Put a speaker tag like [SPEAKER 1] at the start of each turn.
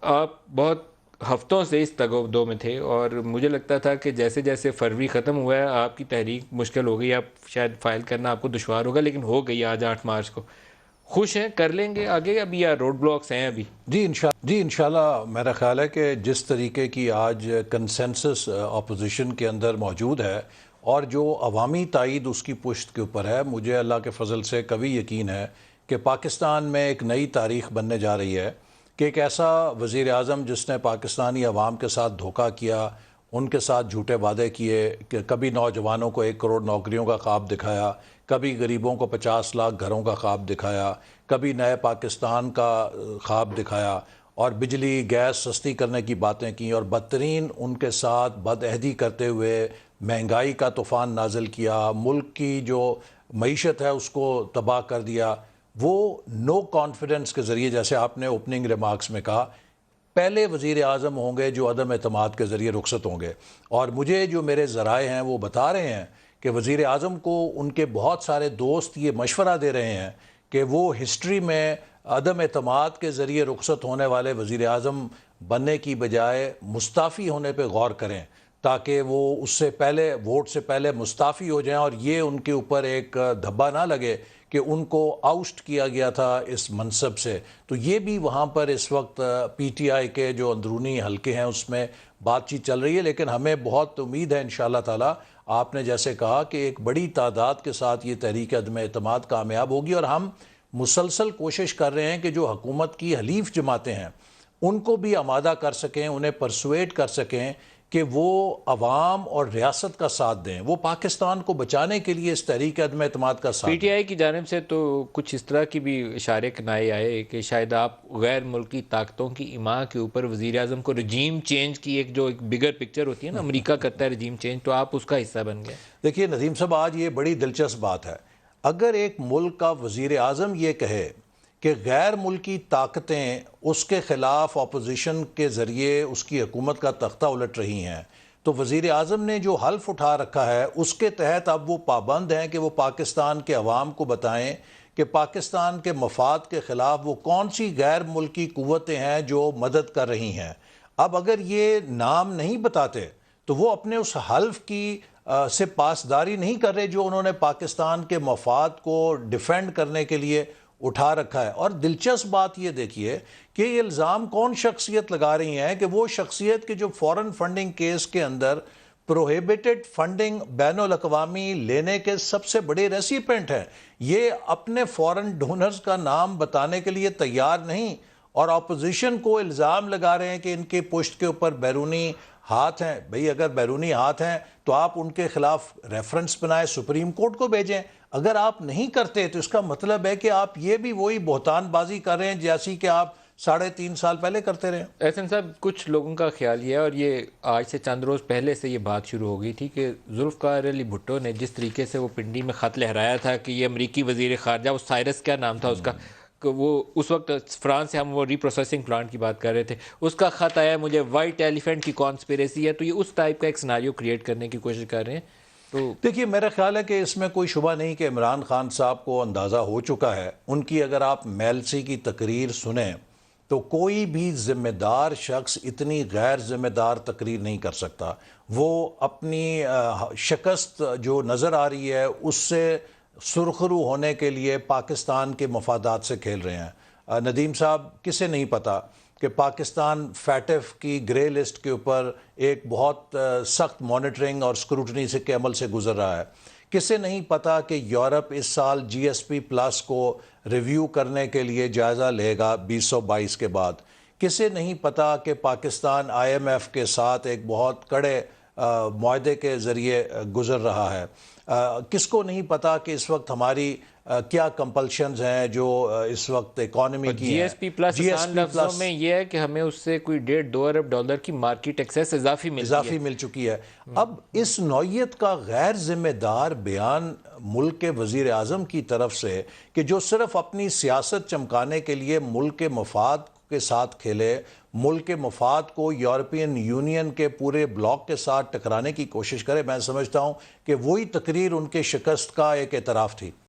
[SPEAKER 1] آپ بہت ہفتوں سے اس تگ و دو میں تھے، اور مجھے لگتا تھا کہ جیسے جیسے فروری ختم ہوا ہے آپ کی تحریک مشکل ہو گئی، آپ شاید فائل کرنا آپ کو دشوار ہوگا، لیکن ہو گئی آج 8 مارچ کو۔ خوش ہیں؟ کر لیں گے آگے ابھی، یا روڈ بلاکس ہیں ابھی؟
[SPEAKER 2] جی انشاءاللہ میرا خیال ہے کہ جس طریقے کی آج کنسنسس اپوزیشن کے اندر موجود ہے اور جو عوامی تائید اس کی پشت کے اوپر ہے، مجھے اللہ کے فضل سے قوی یقین ہے کہ پاکستان میں ایک نئی تاریخ بننے جا رہی ہے کہ ایک ایسا وزیر اعظم جس نے پاکستانی عوام کے ساتھ دھوکہ کیا، ان کے ساتھ جھوٹے وعدے کیے کہ کبھی نوجوانوں کو 1 کروڑ نوکریوں کا خواب دکھایا، کبھی غریبوں کو 50 لاکھ گھروں کا خواب دکھایا، کبھی نئے پاکستان کا خواب دکھایا، اور بجلی گیس سستی کرنے کی باتیں کی، اور بدترین ان کے ساتھ بدعہدی کرتے ہوئے مہنگائی کا طوفان نازل کیا، ملک کی جو معیشت ہے اس کو تباہ کر دیا۔ وہ نو کانفیڈنس کے ذریعے، جیسے آپ نے اوپننگ ریمارکس میں کہا، پہلے وزیر اعظم ہوں گے جو عدم اعتماد کے ذریعے رخصت ہوں گے۔ اور مجھے جو میرے ذرائع ہیں وہ بتا رہے ہیں کہ وزیر اعظم کو ان کے بہت سارے دوست یہ مشورہ دے رہے ہیں کہ وہ ہسٹری میں عدم اعتماد کے ذریعے رخصت ہونے والے وزیر اعظم بننے کی بجائے مستعفی ہونے پہ غور کریں، تاکہ وہ اس سے پہلے ووٹ سے پہلے مستعفی ہو جائیں، اور یہ ان کے اوپر ایک دھبا نہ لگے کہ ان کو آؤسٹ کیا گیا تھا اس منصب سے۔ تو یہ بھی وہاں پر اس وقت پی ٹی آئی کے جو اندرونی حلقے ہیں اس میں بات چیت چل رہی ہے، لیکن ہمیں بہت امید ہے انشاءاللہ تعالی، آپ نے جیسے کہا کہ ایک بڑی تعداد کے ساتھ یہ تحریک عدم اعتماد کامیاب ہوگی، اور ہم مسلسل کوشش کر رہے ہیں کہ جو حکومت کی حلیف جماعتیں ہیں ان کو بھی آمادہ کر سکیں، انہیں پرسویٹ کر سکیں کہ وہ عوام اور ریاست کا ساتھ دیں، وہ پاکستان کو بچانے کے لیے اس تحریک عدم اعتماد کا ساتھ
[SPEAKER 1] پی ٹی
[SPEAKER 2] دیں۔
[SPEAKER 1] آئی کی جانب سے تو کچھ اس طرح کی بھی اشارے کنائے آئے کہ شاید آپ غیر ملکی طاقتوں کی ایما کے اوپر وزیر اعظم کو رجیم چینج کی ایک بگر پکچر ہوتی ہے نا، امریکہ کرتا ہے رجیم چینج، تو آپ اس کا حصہ بن گئے۔
[SPEAKER 2] دیکھیے ندیم صاحب، آج یہ بڑی دلچسپ بات ہے۔ اگر ایک ملک کا وزیر اعظم یہ کہے کہ غیر ملکی طاقتیں اس کے خلاف اپوزیشن کے ذریعے اس کی حکومت کا تختہ الٹ رہی ہیں، تو وزیر اعظم نے جو حلف اٹھا رکھا ہے اس کے تحت اب وہ پابند ہیں کہ وہ پاکستان کے عوام کو بتائیں کہ پاکستان کے مفاد کے خلاف وہ کون سی غیر ملکی قوتیں ہیں جو مدد کر رہی ہیں۔ اب اگر یہ نام نہیں بتاتے تو وہ اپنے اس حلف کی سے پاسداری نہیں کر رہے جو انہوں نے پاکستان کے مفاد کو ڈیفینڈ کرنے کے لیے اٹھا رکھا ہے۔ اور دلچسپ بات یہ دیکھیے کہ یہ الزام کون شخصیت لگا رہی ہیں کہ وہ شخصیت کے جو فورن فنڈنگ کیس کے اندر پروہیبیٹڈ فنڈنگ بین الاقوامی لینے کے سب سے بڑے ریسیپینٹ ہیں، یہ اپنے فورن ڈونرز کا نام بتانے کے لیے تیار نہیں، اور اپوزیشن کو الزام لگا رہے ہیں کہ ان کے پشت کے اوپر بیرونی ہاتھ ہیں۔ بھئی اگر بیرونی ہاتھ ہیں تو آپ ان کے خلاف ریفرنس بنائیں، سپریم کورٹ کو بھیجیں۔ اگر آپ نہیں کرتے تو اس کا مطلب ہے کہ آپ یہ بھی وہی بہتان بازی کر رہے ہیں جیسی کہ آپ 3.5 سال پہلے کرتے رہے۔
[SPEAKER 1] احسن صاحب، کچھ لوگوں کا خیال یہ ہے، اور یہ آج سے چند روز پہلے سے یہ بات شروع ہو گئی تھی، کہ ذوالفقار علی بھٹو نے جس طریقے سے وہ پنڈی میں خط لہرایا تھا کہ یہ امریکی وزیر خارجہ، وہ سائرس کیا نام تھا اس کا، کہ وہ اس وقت فرانس سے ہم وہ ری پروسیسنگ پلانٹ کی بات کر رہے تھے، اس کا خط آیا مجھے وائٹ ایلیفینٹ کی کانسپیریسی ہے، تو یہ اس ٹائپ کا ایک سناریو کریٹ کرنے کی کوشش کر رہے ہیں۔ تو
[SPEAKER 2] دیکھیے میرا خیال ہے کہ اس میں کوئی شبہ نہیں کہ عمران خان صاحب کو اندازہ ہو چکا ہے۔ ان کی اگر آپ میلسی کی تقریر سنیں تو کوئی بھی ذمہ دار شخص اتنی غیر ذمہ دار تقریر نہیں کر سکتا۔ وہ اپنی شکست جو نظر آ رہی ہے اس سے سرخرو ہونے کے لیے پاکستان کے مفادات سے کھیل رہے ہیں۔ ندیم صاحب، کسے نہیں پتا کہ پاکستان فیٹف کی گرے لسٹ کے اوپر ایک بہت سخت مانیٹرنگ اور سکروٹنی سے کے عمل سے گزر رہا ہے؟ کسے نہیں پتا کہ یورپ اس سال جی ایس پی پلس کو ریویو کرنے کے لیے جائزہ لے گا 2022 کے بعد؟ کسے نہیں پتا کہ پاکستان آئی ایم ایف کے ساتھ ایک بہت کڑے معاہدے کے ذریعے گزر رہا ہے؟ کس کو نہیں پتا کہ اس وقت ہماری کیا کمپلشنز ہیں جو اس وقت اکانومی کی
[SPEAKER 1] جی
[SPEAKER 2] ہیں؟
[SPEAKER 1] ایس پی پلس آسان لفظوں میں یہ ہے کہ ہمیں اس سے کوئی 1.5-2 ارب ڈالر کی مارکیٹ ایکسیس اضافی
[SPEAKER 2] مل چکی ہے۔ اب اس نوعیت کا غیر ذمہ دار بیان ملک کے وزیر اعظم کی طرف سے، کہ جو صرف اپنی سیاست چمکانے کے لیے ملک کے مفاد کے ساتھ کھیلے، ملک کے مفاد کو یورپین یونین کے پورے بلاک کے ساتھ ٹکرانے کی کوشش کرے، میں سمجھتا ہوں کہ وہی تقریر ان کے شکست کا ایک اعتراف تھی۔